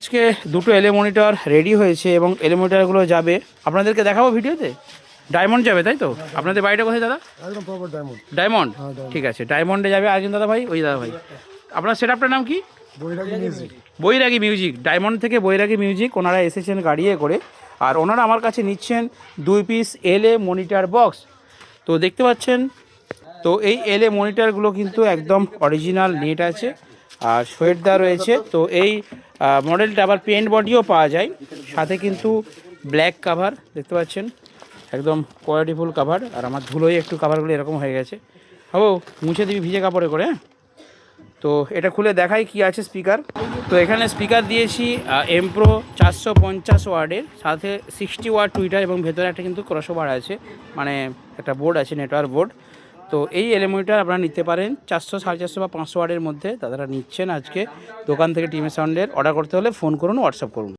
আজকে দুটো LA monitor ready হয়েছে এবং এলএ মনিটরগুলো যাবে আপনাদেরকে দেখাবো ভিডিওতে। ডায়মন্ড যাবে তাই তো? আপনাদের বাড়িটা কোথায় দাদা? একদম প্রপার ডায়মন্ড। Diamond, diamond. ঠিক আছে, ডায়মন্ডে যাবে আরেকজন দাদা ভাই, ওই দাদা ভাই। আপনার সেটআপটার নাম কি? বৈরাগী মিউজিক। বৈরাগী মিউজিক, ডায়মন্ড থেকে বৈরাগী মিউজিক ওনারা এসেছেন গাড়িয়ে করে, আর ওনারা আমার কাছে নিচ্ছেন 2 পিস এলএ মনিটর বক্স। তো দেখতে পাচ্ছেন, তো এই এলএ মনিটরগুলো কিন্তু একদম অরিজিনাল নেট আছে আর সোয়েট দেওয়া রয়েছে। তো এই মডেলটা আবার পেন্ট বডিও পাওয়া যায়, সাথে কিন্তু ব্ল্যাক কাভার দেখতে পাচ্ছেন, একদম কোয়ালিটিফুল কাভার। আর আমার ধুলোয় একটু কাভারগুলো এরকম হয়ে গেছে, হবো মুছে দিবি ভিজে কাপড়ে করে। হ্যাঁ, তো এটা খুলে দেখাই কি আছে স্পিকার। তো এখানে স্পিকার দিয়েছি এমপ্রো 450 ওয়ার্ডের, সাথে 60 ওয়ার্ড টুইটার এবং ভেতরে একটা কিন্তু ক্রসওভার আছে, মানে একটা বোর্ড আছে, নেটওয়ার্ক বোর্ড। তো এই এলএমওইটা আপনারা নিতে পারেন 400, 450 বা 500 ওয়ার্ডের মধ্যে দাদারা নিচ্ছেন আজকে দোকান থেকে। টিমের সাউন্ডের অর্ডার করতে হলে ফোন করুন, হোয়াটসঅ্যাপ করুন।